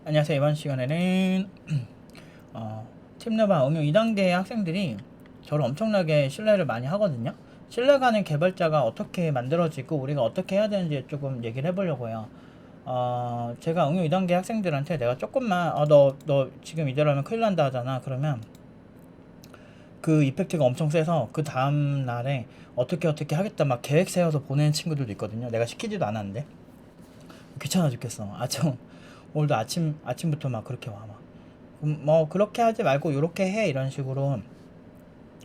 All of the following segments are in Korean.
안녕하세요. 이번 시간에는 팁레바 응용 2단계 학생들이 저를 엄청나게 신뢰를 많이 하거든요. 신뢰가는 개발자가 어떻게 만들어지고 우리가 어떻게 해야 되는지 조금 얘기를 해보려고 해요. 제가 응용 2단계 학생들한테 내가 조금만 너 지금 이대로 하면 큰일 난다 하잖아. 그러면 그 이펙트가 엄청 세서 그 다음 날에 어떻게 하겠다 막 계획 세워서 보내는 친구들도 있거든요. 내가 시키지도 않았는데 귀찮아 죽겠어. 오늘도 아침부터 막 그렇게 와 막. 뭐 그렇게 하지 말고 요렇게 해 이런 식으로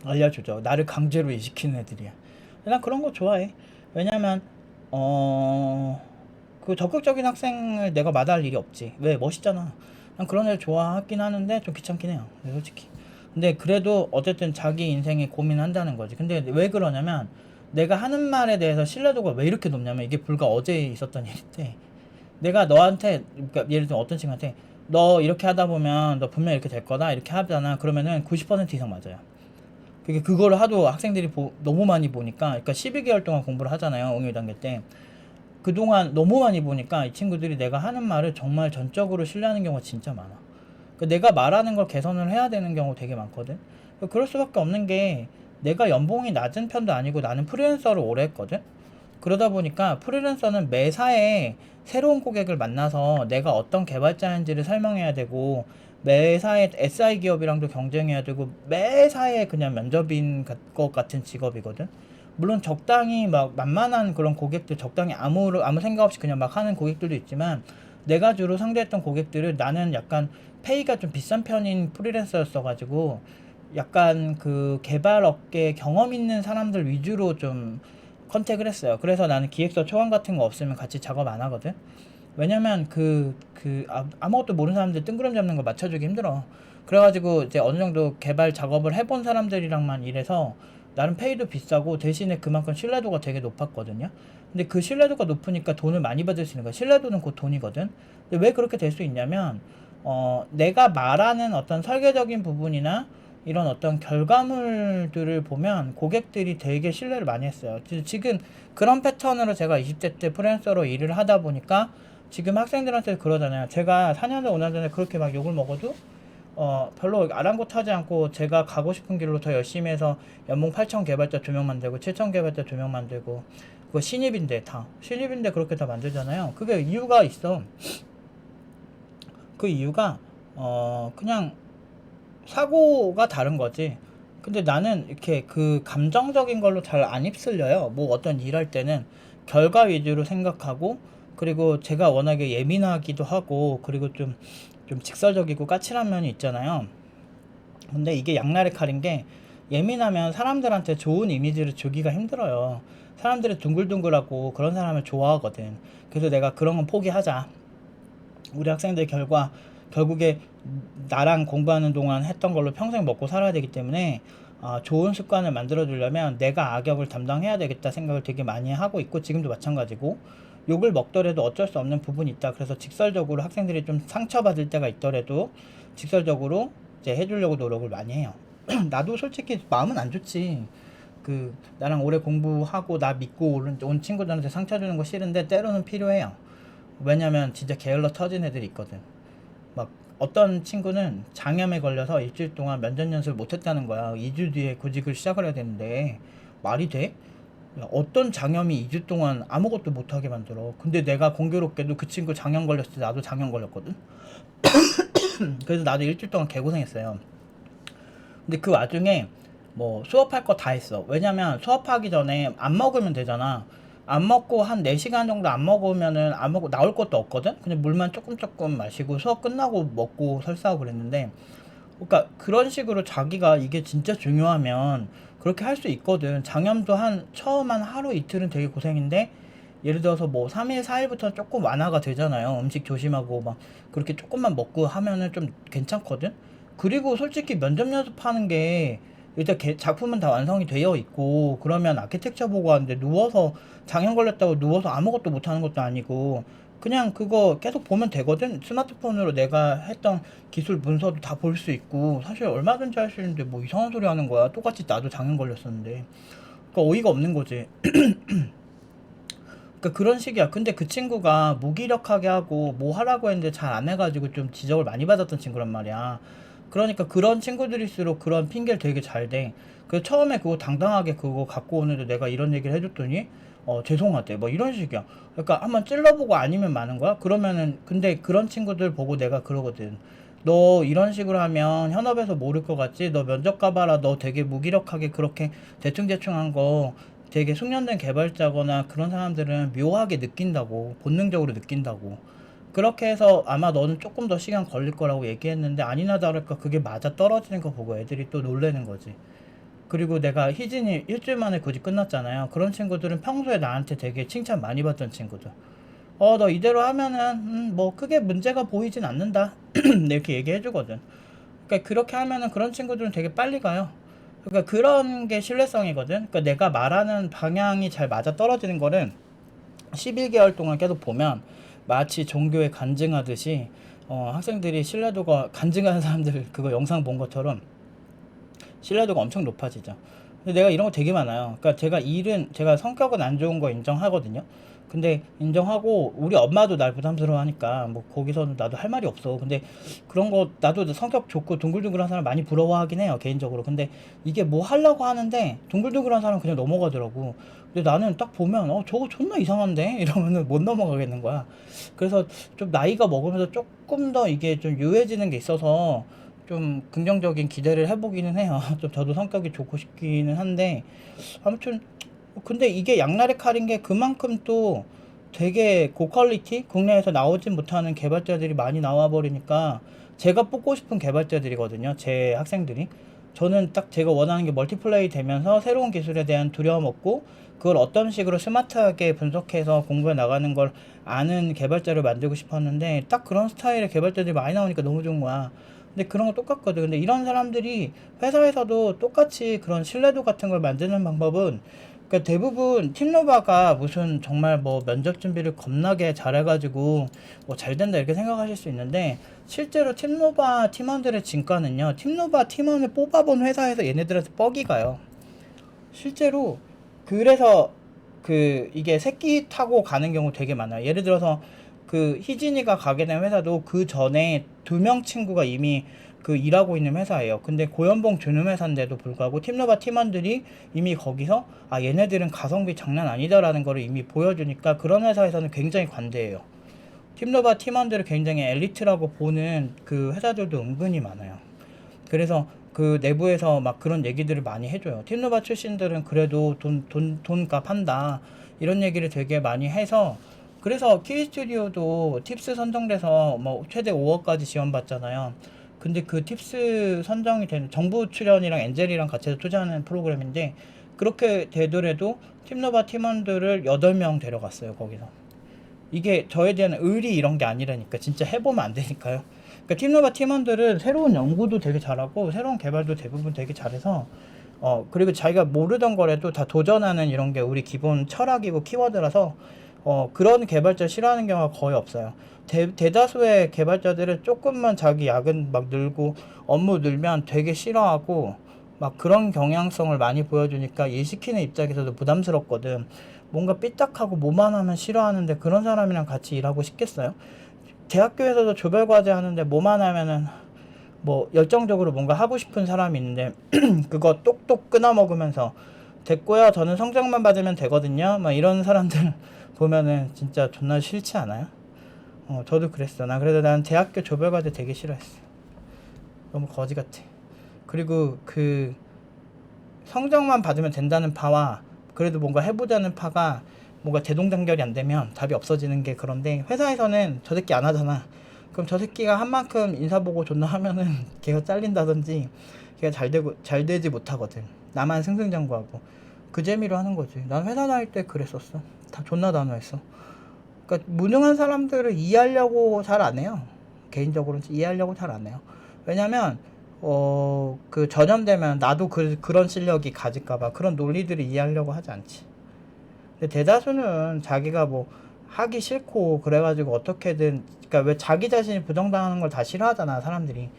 알려주죠. 나를 강제로 일시키는 애들이야. 난 그런 거 좋아해. 왜냐면 그 적극적인 학생을 내가 마다할 일이 없지. 왜? 멋있잖아. 난 그런 애를 좋아하긴 하는데 좀 귀찮긴 해요. 솔직히. 근데 그래도 어쨌든 자기 인생에 고민한다는 거지. 근데 왜 그러냐면 내가 하는 말에 대해서 신뢰도가 왜 이렇게 높냐면 이게 불과 어제 있었던 일인데 내가 너한테, 그러니까 예를 들어 어떤 친구한테 너 이렇게 하다 보면 너 분명 이렇게 될 거다 이렇게 하잖아. 그러면은 90% 이상 맞아요. 그게 그거를 하도 학생들이 너무 많이 보니까, 그러니까 12개월 동안 공부를 하잖아요. 응용 단계 때. 그동안 너무 많이 보니까 이 친구들이 내가 하는 말을 정말 전적으로 신뢰하는 경우가 진짜 많아. 그러니까 내가 말하는 걸 개선을 해야 되는 경우 되게 많거든. 그러니까 그럴 수밖에 없는 게 내가 연봉이 낮은 편도 아니고 나는 프리랜서를 오래 했거든. 그러다 보니까 프리랜서는 매사에 새로운 고객을 만나서 내가 어떤 개발자인지를 설명해야 되고 매사에 SI 기업이랑도 경쟁해야 되고 매사에 그냥 면접인 것 같은 직업이거든. 물론 적당히 막 만만한 그런 고객들, 적당히 아무 생각 없이 그냥 막 하는 고객들도 있지만 내가 주로 상대했던 고객들을 나는 약간 페이가 좀 비싼 편인 프리랜서였어가지고 약간 그 개발 업계 경험 있는 사람들 위주로 좀 컨택을 했어요. 그래서 나는 기획서 초안 같은 거 없으면 같이 작업 안 하거든. 왜냐면 아무것도 모르는 사람들 뜬구름 잡는 거 맞춰주기 힘들어. 그래가지고 이제 어느 정도 개발 작업을 해본 사람들이랑만 일해서 나름 페이도 비싸고 대신에 그만큼 신뢰도가 되게 높았거든요. 근데 그 신뢰도가 높으니까 돈을 많이 받을 수 있는 거야. 신뢰도는 곧 돈이거든. 근데 왜 그렇게 될 수 있냐면 내가 말하는 어떤 설계적인 부분이나 이런 어떤 결과물들을 보면 고객들이 되게 신뢰를 많이 했어요. 지금 그런 패턴으로 제가 20대 때 프리랜서로 일을 하다 보니까 지금 학생들한테 그러잖아요. 제가 4년 전, 5년 전에 그렇게 막 욕을 먹어도 별로 아랑곳하지 않고 제가 가고 싶은 길로 더 열심히 해서 연봉 8천 개발자 2명 만들고 7천 개발자 2명 만들고 그거 신입인데 그렇게 다 만들잖아요. 그게 이유가 있어. 그 이유가 그냥 사고가 다른 거지. 근데 나는 이렇게 그 감정적인 걸로 잘 안 휩쓸려요. 뭐 어떤 일할 때는 결과 위주로 생각하고, 그리고 제가 워낙에 예민하기도 하고, 그리고 좀 직설적이고 까칠한 면이 있잖아요. 근데 이게 양날의 칼인 게 예민하면 사람들한테 좋은 이미지를 주기가 힘들어요. 사람들이 둥글둥글하고 그런 사람을 좋아하거든. 그래서 내가 그런 건 포기하자. 우리 학생들 결국에 나랑 공부하는 동안 했던 걸로 평생 먹고 살아야 되기 때문에 좋은 습관을 만들어 주려면 내가 악역을 담당해야 되겠다 생각을 되게 많이 하고 있고, 지금도 마찬가지고 욕을 먹더라도 어쩔 수 없는 부분이 있다. 그래서 직설적으로 학생들이 좀 상처받을 때가 있더라도 직설적으로 이제 해주려고 노력을 많이 해요. 나도 솔직히 마음은 안 좋지. 나랑 오래 공부하고 나 믿고 온 친구들한테 상처 주는 거 싫은데 때로는 필요해요. 왜냐면 진짜 게을러 터진 애들이 있거든. 막 어떤 친구는 장염에 걸려서 일주일 동안 면접 연습을 못했다는 거야. 2주 뒤에 구직을 시작을 해야 되는데 말이 돼? 어떤 장염이 2주 동안 아무것도 못하게 만들어. 근데 내가 공교롭게도 그 친구 장염 걸렸을 때 나도 장염 걸렸거든. 그래서 나도 일주일 동안 개고생했어요. 근데 그 와중에 뭐 수업할 거 다 했어. 왜냐면 수업하기 전에 안 먹으면 되잖아. 안 먹고 한 4시간 정도 안 먹으면은 안 먹고 나올 것도 없거든? 그냥 물만 조금 마시고 수업 끝나고 먹고 설사하고 그랬는데, 그러니까 그런 식으로 자기가 이게 진짜 중요하면 그렇게 할 수 있거든. 장염도 처음 한 하루 이틀은 되게 고생인데, 예를 들어서 뭐 3일, 4일부터 조금 완화가 되잖아요. 음식 조심하고 막 그렇게 조금만 먹고 하면은 좀 괜찮거든? 그리고 솔직히 면접 연습하는 게 일단 작품은 다 완성이 되어 있고, 그러면 아키텍처 보고 하는데 누워서 장염 걸렸다고 누워서 아무것도 못하는 것도 아니고 그냥 그거 계속 보면 되거든. 스마트폰으로 내가 했던 기술 문서도 다 볼 수 있고 사실 얼마든지 할 수 있는데 뭐 이상한 소리 하는 거야. 똑같이 나도 장염 걸렸었는데. 그러니까 어이가 없는 거지. 그러니까 그런 식이야. 근데 그 친구가 무기력하게 하고 뭐 하라고 했는데 잘 안 해가지고 좀 지적을 많이 받았던 친구란 말이야. 그러니까 그런 친구들일수록 그런 핑계를 되게 잘 대. 그 처음에 그거 당당하게 그거 갖고 오는데 내가 이런 얘기를 해줬더니 죄송하대 뭐 이런 식이야. 그러니까 한번 찔러보고 아니면 마는 거야. 그러면은 근데 그런 친구들 보고 내가 그러거든. 너 이런 식으로 하면 현업에서 모를 것 같지? 너 면접 가봐라. 너 되게 무기력하게 그렇게 대충대충 한 거 되게 숙련된 개발자거나 그런 사람들은 묘하게 느낀다고, 본능적으로 느낀다고. 그렇게 해서 아마 너는 조금 더 시간 걸릴 거라고 얘기했는데 아니나 다를까 그게 맞아 떨어지는 거 보고 애들이 또 놀래는 거지. 그리고 내가 희진이 일주일 만에 고지 끝났잖아요. 그런 친구들은 평소에 나한테 되게 칭찬 많이 받던 친구들. 너 이대로 하면은 뭐 크게 문제가 보이진 않는다. 이렇게 얘기해 주거든. 그러니까 그렇게 하면은 그런 친구들은 되게 빨리 가요. 그러니까 그런 게 신뢰성이거든. 그러니까 내가 말하는 방향이 잘 맞아 떨어지는 거는 11개월 동안 계속 보면 마치 종교에 간증하듯이 학생들이 신뢰도가 간증하는 사람들 그거 영상 본 것처럼 신뢰도가 엄청 높아지죠. 근데 내가 이런 거 되게 많아요. 그러니까 제가 성격은 안 좋은 거 인정하거든요. 근데 인정하고 우리 엄마도 날 부담스러워하니까 뭐 거기서는 나도 할 말이 없어. 근데 그런 거 나도 성격 좋고 둥글둥글한 사람 많이 부러워하긴 해요 개인적으로. 근데 이게 뭐 하려고 하는데 둥글둥글한 사람 그냥 넘어가더라고. 근데 나는 딱 보면 저거 존나 이상한데 이러면은 못 넘어가겠는 거야. 그래서 좀 나이가 먹으면서 조금 더 이게 좀 유해지는 게 있어서 좀 긍정적인 기대를 해보기는 해요. 좀 저도 성격이 좋고 싶기는 한데 아무튼 근데 이게 양날의 칼인 게 그만큼 또 되게 고퀄리티 국내에서 나오진 못하는 개발자들이 많이 나와 버리니까 제가 뽑고 싶은 개발자들이거든요. 제 학생들이. 저는 딱 제가 원하는 게 멀티플레이 되면서 새로운 기술에 대한 두려움 없고 그걸 어떤 식으로 스마트하게 분석해서 공부해 나가는 걸 아는 개발자를 만들고 싶었는데 딱 그런 스타일의 개발자들이 많이 나오니까 너무 좋은 거야. 근데 그런 거 똑같거든. 근데 이런 사람들이 회사에서도 똑같이 그런 신뢰도 같은 걸 만드는 방법은 그러니까 대부분 팀노바가 무슨 정말 뭐 면접 준비를 겁나게 잘해가지고 뭐 잘 된다 이렇게 생각하실 수 있는데 실제로 팀노바 팀원들의 진가는요. 팀노바 팀원을 뽑아본 회사에서 얘네들한테 뻑이 가요. 실제로 그래서 이게 새끼 타고 가는 경우 되게 많아요. 예를 들어서 그 희진이가 가게 된 회사도 그 전에 2명 친구가 이미 그 일하고 있는 회사예요. 근데 고연봉 주는 회사인데도 불구하고 팀노바 팀원들이 이미 거기서 얘네들은 가성비 장난 아니다라는 거를 이미 보여주니까 그런 회사에서는 굉장히 관대해요. 팀노바 팀원들을 굉장히 엘리트라고 보는 그 회사들도 은근히 많아요. 그래서 그 내부에서 막 그런 얘기들을 많이 해줘요. 팀노바 출신들은 그래도 돈값 한다. 이런 얘기를 되게 많이 해서 그래서 키위 스튜디오도 팁스 선정돼서 뭐 최대 5억까지 지원받잖아요. 근데 그 팁스 선정이 되는 정부 출연이랑 엔젤이랑 같이 해서 투자하는 프로그램인데 그렇게 되더라도 팀노바 팀원들을 8명 데려갔어요, 거기서. 이게 저에 대한 의리 이런 게 아니라니까 진짜 해보면 안 되니까요. 그러니까 팀노바 팀원들은 새로운 연구도 되게 잘하고 새로운 개발도 대부분 되게 잘해서 그리고 자기가 모르던 거라도 다 도전하는 이런 게 우리 기본 철학이고 키워드라서 그런 개발자 싫어하는 경우가 거의 없어요. 대다수의 개발자들은 조금만 자기 야근 막 늘고 업무 늘면 되게 싫어하고 막 그런 경향성을 많이 보여주니까 일 시키는 입장에서도 부담스럽거든. 뭔가 삐딱하고 뭐만 하면 싫어하는데 그런 사람이랑 같이 일하고 싶겠어요? 대학교에서도 조별과제 하는데 뭐만 하면은 뭐 열정적으로 뭔가 하고 싶은 사람이 있는데 그거 똑똑 끊어 먹으면서 됐고요. 저는 성적만 받으면 되거든요. 막 이런 사람들 보면은 진짜 존나 싫지 않아요? 저도 그랬어. 그래도 난 대학교 조별과제 되게 싫어했어. 너무 거지 같아. 그리고 그 성적만 받으면 된다는 파와 그래도 뭔가 해보자는 파가 뭔가 대동단결이 안 되면 답이 없어지는 게 그런데 회사에서는 저 새끼 안 하잖아. 그럼 저 새끼가 한 만큼 인사 보고 존나 하면은 걔가 잘린다든지 걔가 잘 되지 못하거든. 나만 승승장구하고 그 재미로 하는 거지. 난 회사 다닐 때 그랬었어. 다 존나 단호했어. 그러니까 무능한 사람들을 이해하려고 잘 안 해요. 개인적으로는 이해하려고 잘 안 해요. 왜냐면 그 전염되면 나도 그런 실력이 가질까봐 그런 논리들을 이해하려고 하지 않지. 근데 대다수는 자기가 뭐 하기 싫고 그래가지고 어떻게든 그러니까 왜 자기 자신이 부정당하는 걸 다 싫어하잖아 사람들이.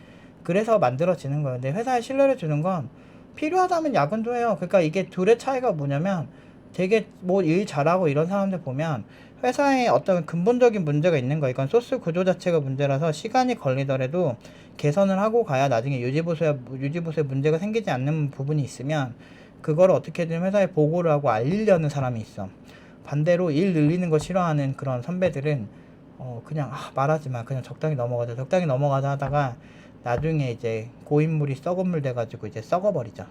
그래서 만들어지는 거예요. 근데 회사에 신뢰를 주는 건 필요하다면 야근도 해요. 그러니까 이게 둘의 차이가 뭐냐면 되게 뭐 일 잘하고 이런 사람들 보면 회사에 어떤 근본적인 문제가 있는 거야. 이건 소스 구조 자체가 문제라서 시간이 걸리더라도 개선을 하고 가야 나중에 유지보수에 문제가 생기지 않는 부분이 있으면 그거를 어떻게든 회사에 보고를 하고 알리려는 사람이 있어. 반대로 일 늘리는 거 싫어하는 그런 선배들은 그냥 말하지 마. 그냥 적당히 넘어가자 하다가 나중에 이제 고인물이 썩은 물 돼가지고 이제 썩어버리죠.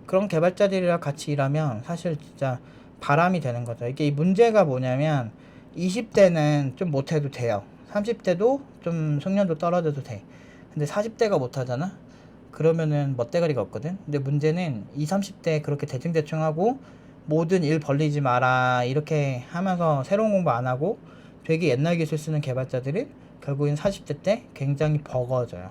그런 개발자들이랑 같이 일하면 사실 진짜 바람이 되는 거죠. 이게 이 문제가 뭐냐면 20대는 좀 못해도 돼요. 30대도 좀 숙련도 떨어져도 돼. 근데 40대가 못하잖아? 그러면은 멋대가리가 없거든? 근데 문제는 20, 30대 그렇게 대충대충 하고 모든 일 벌리지 마라 이렇게 하면서 새로운 공부 안 하고 되게 옛날 기술 쓰는 개발자들이 결국엔 40대 때 굉장히 버거워져요.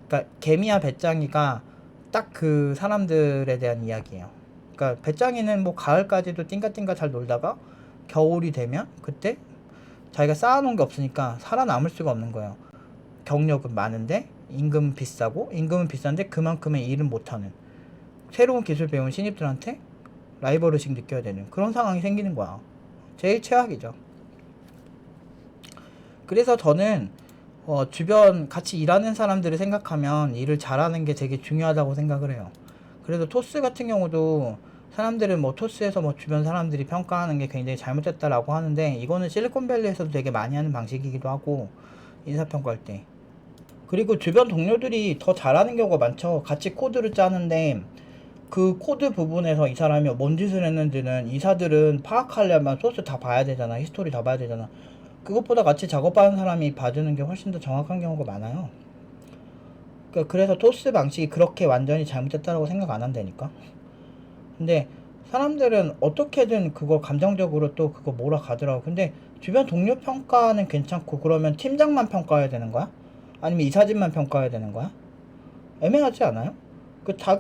그러니까 개미와 배짱이가 딱 그 사람들에 대한 이야기예요. 그러니까 배짱이는 뭐 가을까지도 띵가띵가 잘 놀다가 겨울이 되면 그때 자기가 쌓아놓은 게 없으니까 살아남을 수가 없는 거예요. 경력은 많은데 임금은 비싼데 그만큼의 일은 못하는, 새로운 기술 배운 신입들한테 라이벌의식 느껴야 되는 그런 상황이 생기는 거야. 제일 최악이죠. 그래서 저는 주변 같이 일하는 사람들을 생각하면 일을 잘하는 게 되게 중요하다고 생각을 해요. 그래서 토스 같은 경우도 사람들은 뭐 토스에서 뭐 주변 사람들이 평가하는 게 굉장히 잘못됐다라고 하는데 이거는 실리콘밸리에서도 되게 많이 하는 방식이기도 하고 인사평가할 때. 그리고 주변 동료들이 더 잘하는 경우가 많죠. 같이 코드를 짜는데 그 코드 부분에서 이 사람이 뭔 짓을 했는지는 이사들은 파악하려면 소스 다 봐야 되잖아. 히스토리 다 봐야 되잖아. 그것보다 같이 작업하는 사람이 봐주는 게 훨씬 더 정확한 경우가 많아요. 그래서 토스 방식이 그렇게 완전히 잘못됐다고 생각 안 한다니까. 근데 사람들은 어떻게든 그거 감정적으로 또 그거 몰아가더라고. 근데 주변 동료 평가는 괜찮고 그러면 팀장만 평가해야 되는 거야? 아니면 이사진만 평가해야 되는 거야? 애매하지 않아요?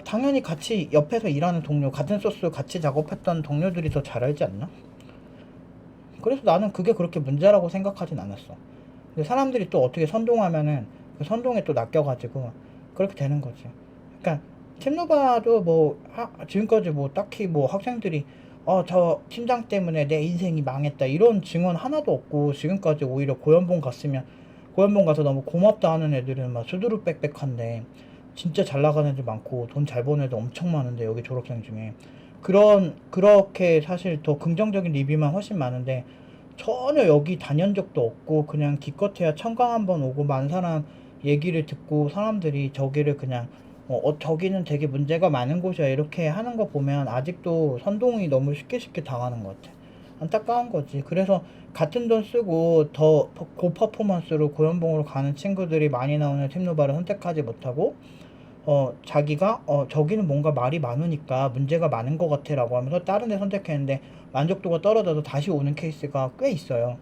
당연히 같이 옆에서 일하는 동료, 같은 소스 같이 작업했던 동료들이 더 잘 알지 않나? 그래서 나는 그게 그렇게 문제라고 생각하진 않았어. 근데 사람들이 또 어떻게 선동하면은 그 선동에 또 낚여가지고 그렇게 되는 거지. 그러니까 팀노바도 뭐 지금까지 뭐 딱히 뭐 학생들이 저 팀장 때문에 내 인생이 망했다 이런 증언 하나도 없고, 지금까지 오히려 고연봉 가서 너무 고맙다 하는 애들은 막 수두룩빽빽한데 진짜 잘 나가는 애들 많고 돈 잘 버는 애들 엄청 많은데, 여기 졸업생 중에 그렇게 사실 더 긍정적인 리뷰만 훨씬 많은데 전혀 여기 다년 적도 없고 그냥 기껏해야 청강 한번 오고 만 사람 얘기를 듣고 사람들이 저기를 그냥 저기는 되게 문제가 많은 곳이야 이렇게 하는 거 보면 아직도 선동이 너무 쉽게 당하는 것 같아. 안타까운 거지. 그래서 같은 돈 쓰고 더 고퍼포먼스로 고연봉으로 가는 친구들이 많이 나오는 팀노바를 선택하지 못하고 자기가 저기는 뭔가 말이 많으니까 문제가 많은 것 같아 라고 하면서 다른 데 선택했는데 만족도가 떨어져서 다시 오는 케이스가 꽤 있어요.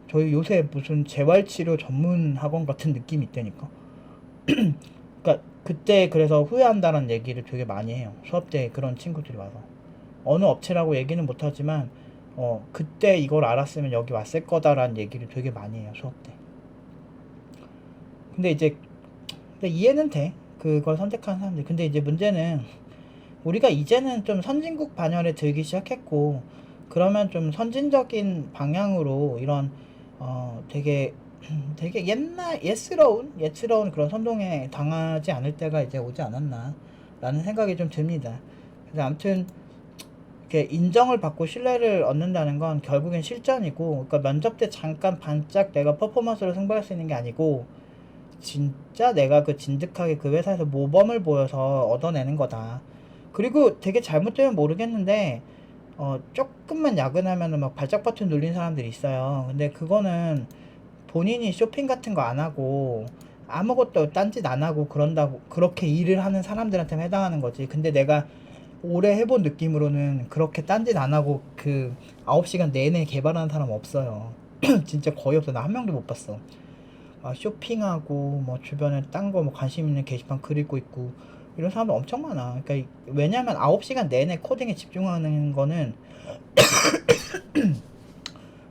저희 요새 무슨 재활치료 전문 학원 같은 느낌이 있다니까. 그러니까 그때 그래서 후회한다는 얘기를 되게 많이 해요. 수업 때 그런 친구들이 와서. 어느 업체라고 얘기는 못하지만 그때 이걸 알았으면 여기 왔을 거다라는 얘기를 되게 많이 해요. 수업 때. 근데 이해는 돼. 그걸 선택한 사람들. 근데 이제 문제는 우리가 이제는 좀 선진국 반열에 들기 시작했고, 그러면 좀 선진적인 방향으로 이런 되게 옛스러운 그런 선동에 당하지 않을 때가 이제 오지 않았나 라는 생각이 좀 듭니다. 그래서 아무튼 이렇게 인정을 받고 신뢰를 얻는다는 건 결국엔 실전이고, 그러니까 면접 때 잠깐 반짝 내가 퍼포먼스로 승부할 수 있는 게 아니고 진짜 내가 그 진득하게 그 회사에서 모범을 보여서 얻어내는 거다. 그리고 되게 잘못되면 모르겠는데 조금만 야근하면은 막 발작 버튼 눌린 사람들이 있어요. 근데 그거는 본인이 쇼핑 같은 거 안 하고 아무것도 딴짓 안 하고 그런다고 그렇게 일을 하는 사람들한테 해당하는 거지. 근데 내가 오래 해본 느낌으로는 그렇게 딴짓 안 하고 그 9시간 내내 개발하는 사람 없어요. 진짜 거의 없어. 나 한 명도 못 봤어. 쇼핑하고 뭐 주변에 딴 거 뭐 관심 있는 게시판 글 읽고 있고 이런 사람들 엄청 많아. 그러니까 왜냐면 9시간 내내 코딩에 집중하는 거는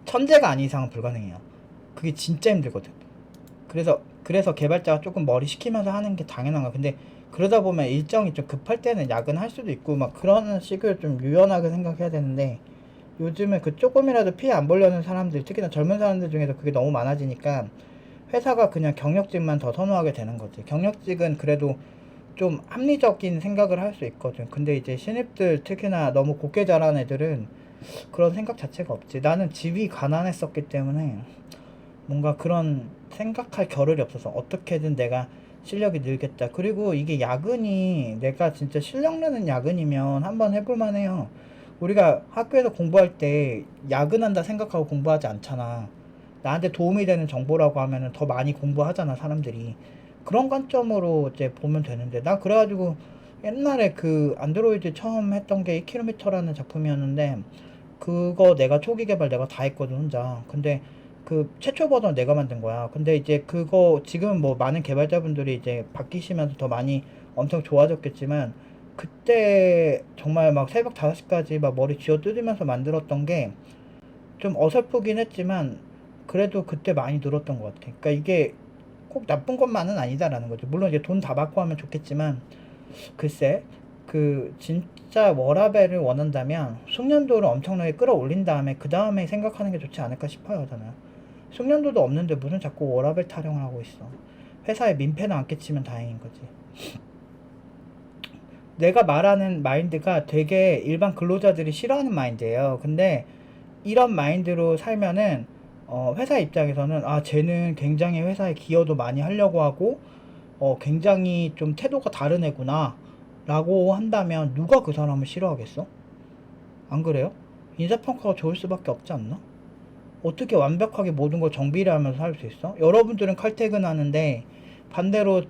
천재가 아닌 이상은 불가능해요. 그게 진짜 힘들거든. 그래서 개발자가 조금 머리 식히면서 하는 게 당연한 거야. 근데 그러다 보면 일정이 좀 급할 때는 야근할 수도 있고 막 그런 식을 좀 유연하게 생각해야 되는데, 요즘에 그 조금이라도 피해 안 보려는 사람들, 특히나 젊은 사람들 중에서 그게 너무 많아지니까 회사가 그냥 경력직만 더 선호하게 되는 거지. 경력직은 그래도 좀 합리적인 생각을 할 수 있거든. 근데 이제 신입들, 특히나 너무 곱게 자란 애들은 그런 생각 자체가 없지. 나는 집이 가난했었기 때문에 뭔가 그런 생각할 겨를이 없어서 어떻게든 내가 실력이 늘겠다. 그리고 이게 야근이 내가 진짜 실력 느는 야근이면 한번 해볼 만해요. 우리가 학교에서 공부할 때 야근한다 생각하고 공부하지 않잖아. 나한테 도움이 되는 정보라고 하면은 더 많이 공부하잖아, 사람들이. 그런 관점으로 이제 보면 되는데, 나 그래가지고 옛날에 그 안드로이드 처음 했던 게 2km라는 작품이었는데, 그거 내가 초기 개발 내가 다 했거든, 혼자. 근데 그 최초 버전 내가 만든 거야. 근데 이제 그거 지금 뭐 많은 개발자분들이 이제 바뀌시면서 더 많이 엄청 좋아졌겠지만, 그때 정말 막 새벽 5시까지 막 머리 쥐어 뜯으면서 만들었던 게 좀 어설프긴 했지만 그래도 그때 많이 늘었던 것 같아. 그러니까 이게 꼭 나쁜 것만은 아니다라는 거죠. 물론 이제 돈 다 받고 하면 좋겠지만, 글쎄, 그 진짜 워라밸을 원한다면 숙련도를 엄청나게 끌어올린 다음에 그 다음에 생각하는 게 좋지 않을까 싶어요, 저는. 숙련도도 없는데 무슨 자꾸 워라밸 타령을 하고 있어. 회사에 민폐는 안 끼치면 다행인 거지. 내가 말하는 마인드가 되게 일반 근로자들이 싫어하는 마인드예요. 근데 이런 마인드로 살면은 회사 입장에서는 아, 쟤는 굉장히 회사에 기여도 많이 하려고 하고 굉장히 좀 태도가 다른 애구나 라고 한다면 누가 그 사람을 싫어하겠어? 안 그래요? 인사평가가 좋을 수밖에 없지 않나? 어떻게 완벽하게 모든 걸 정비를 하면서 살 수 있어? 여러분들은 칼퇴근하는데 반대로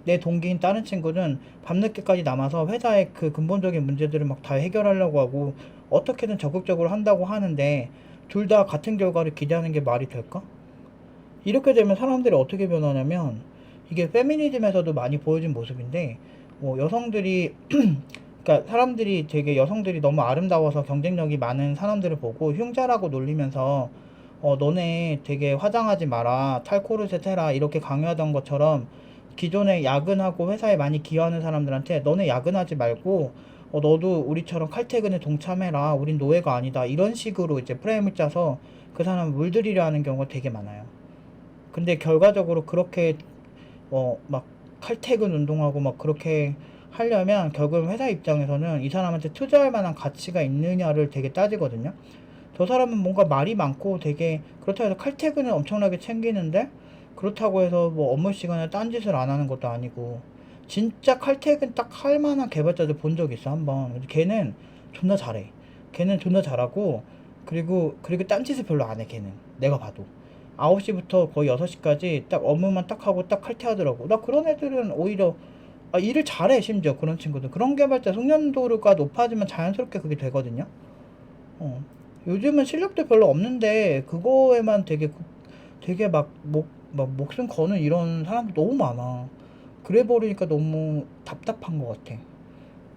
내 동기인 다른 친구는 밤늦게까지 남아서 회사의 그 근본적인 문제들을 막 다 해결하려고 하고 어떻게든 적극적으로 한다고 하는데, 둘 다 같은 결과를 기대하는 게 말이 될까? 이렇게 되면 사람들이 어떻게 변하냐면, 이게 페미니즘에서도 많이 보여진 모습인데, 뭐 여성들이 그러니까 사람들이 되게 여성들이 너무 아름다워서 경쟁력이 많은 사람들을 보고 흉자라고 놀리면서 너네 되게 화장하지 마라, 탈코르셋 해라 이렇게 강요하던 것처럼, 기존에 야근하고 회사에 많이 기여하는 사람들한테 너네 야근하지 말고 너도 우리처럼 칼퇴근에 동참해라, 우린 노예가 아니다, 이런 식으로 이제 프레임을 짜서 그 사람을 물들이려 하는 경우가 되게 많아요. 근데 결과적으로 그렇게 막 칼퇴근 운동하고 막 그렇게 하려면 결국은 회사 입장에서는 이 사람한테 투자할 만한 가치가 있느냐를 되게 따지거든요. 저 사람은 뭔가 말이 많고 되게 그렇다고 해서 칼퇴근을 엄청나게 챙기는데, 그렇다고 해서 뭐 업무 시간에 딴짓을 안 하는 것도 아니고, 진짜 칼퇴근 딱 할 만한 개발자들 본 적 있어, 한번. 걔는 존나 잘해. 걔는 존나 잘하고, 그리고 딴짓을 별로 안 해, 걔는. 내가 봐도. 9시부터 거의 6시까지 딱 업무만 딱 하고 딱 칼퇴하더라고. 나 그런 애들은 오히려 일을 잘해. 심지어 그런 친구들, 그런 개발자 숙련도가 높아지면 자연스럽게 그게 되거든요. 어. 요즘은 실력도 별로 없는데 그거에만 되게 막 목숨 거는 이런 사람들 너무 많아. 그래 버리니까 너무 답답한 것 같아.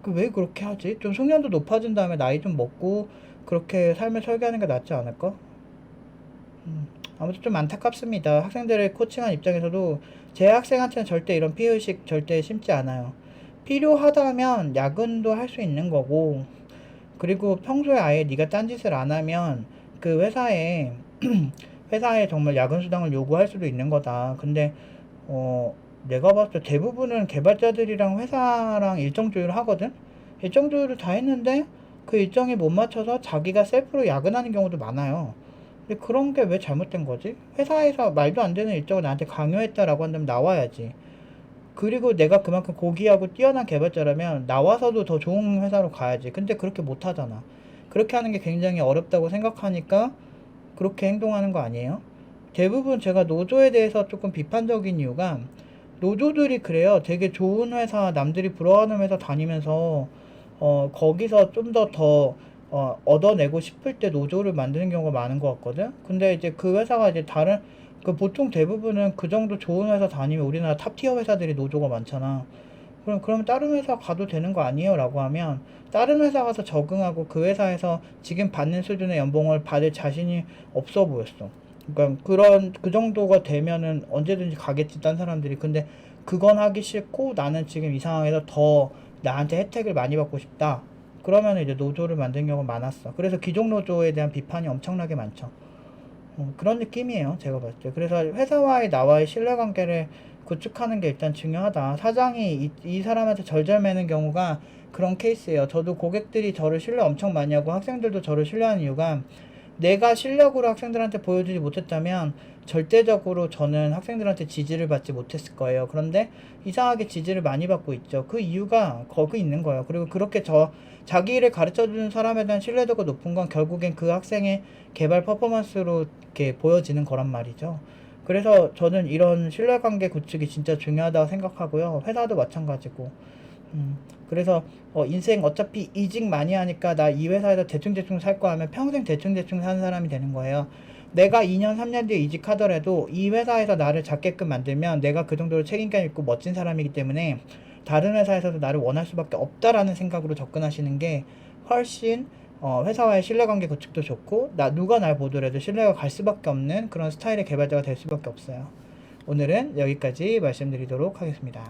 그 왜 그렇게 하지? 좀 숙련도 높아진 다음에 나이 좀 먹고 그렇게 삶을 설계하는 게 낫지 않을까? 아무튼 좀 안타깝습니다. 학생들을 코칭한 입장에서도 제 학생한테는 절대 이런 피해의식 절대 심지 않아요. 필요하다면 야근도 할 수 있는 거고, 그리고 평소에 아예 네가 딴짓을 안 하면 그 회사에 정말 야근 수당을 요구할 수도 있는 거다. 근데 내가 봤을 때 대부분은 개발자들이랑 회사랑 일정 조율을 하거든. 일정 조율을 다 했는데 그 일정에 못 맞춰서 자기가 셀프로 야근하는 경우도 많아요. 근데 그런 게 왜 잘못된 거지? 회사에서 말도 안 되는 일정을 나한테 강요했다라고 한다면 나와야지. 그리고 내가 그만큼 고귀하고 뛰어난 개발자라면 나와서도 더 좋은 회사로 가야지. 근데 그렇게 못 하잖아. 그렇게 하는 게 굉장히 어렵다고 생각하니까 그렇게 행동하는 거 아니에요? 대부분 제가 노조에 대해서 조금 비판적인 이유가, 노조들이 그래요. 되게 좋은 회사, 남들이 부러워하는 회사 다니면서 거기서 좀 더 얻어내고 싶을 때 노조를 만드는 경우가 많은 것 같거든. 근데 이제 그 회사가 이제 다른, 그 보통 대부분은 그 정도 좋은 회사 다니면 우리나라 탑티어 회사들이 노조가 많잖아. 그럼 다른 회사 가도 되는 거 아니에요? 라고 하면, 다른 회사 가서 적응하고 그 회사에서 지금 받는 수준의 연봉을 받을 자신이 없어 보였어. 그러니까 그 정도가 되면은 언제든지 가겠지, 딴 사람들이. 근데 그건 하기 싫고 나는 지금 이 상황에서 더 나한테 혜택을 많이 받고 싶다. 그러면 이제 노조를 만든 경우가 많았어. 그래서 귀족 노조에 대한 비판이 엄청나게 많죠. 그런 느낌이에요, 제가 봤을 때. 그래서 회사와의 나와의 신뢰관계를 구축하는 게 일단 중요하다. 사장이 이 사람한테 절절매는 경우가 그런 케이스예요. 저도 고객들이 저를 신뢰 엄청 많이 하고 학생들도 저를 신뢰하는 이유가, 내가 실력으로 학생들한테 보여주지 못했다면 절대적으로 저는 학생들한테 지지를 받지 못했을 거예요. 그런데 이상하게 지지를 많이 받고 있죠. 그 이유가 거기 있는 거예요. 그리고 그렇게 자기 일을 가르쳐주는 사람에 대한 신뢰도가 높은 건 결국엔 그 학생의 개발 퍼포먼스로 이렇게 보여지는 거란 말이죠. 그래서 저는 이런 신뢰관계 구축이 진짜 중요하다고 생각하고요. 회사도 마찬가지고. 그래서 인생 어차피 이직 많이 하니까 나 이 회사에서 대충대충 살 거 하면 평생 대충대충 사는 사람이 되는 거예요. 내가 2년 3년 뒤에 이직하더라도 이 회사에서 나를 잡게끔 만들면 내가 그 정도로 책임감 있고 멋진 사람이기 때문에 다른 회사에서도 나를 원할 수밖에 없다라는 생각으로 접근하시는 게 훨씬 회사와의 신뢰관계 구축도 좋고, 누가 날 보더라도 신뢰가 갈 수밖에 없는 그런 스타일의 개발자가 될 수밖에 없어요. 오늘은 여기까지 말씀드리도록 하겠습니다.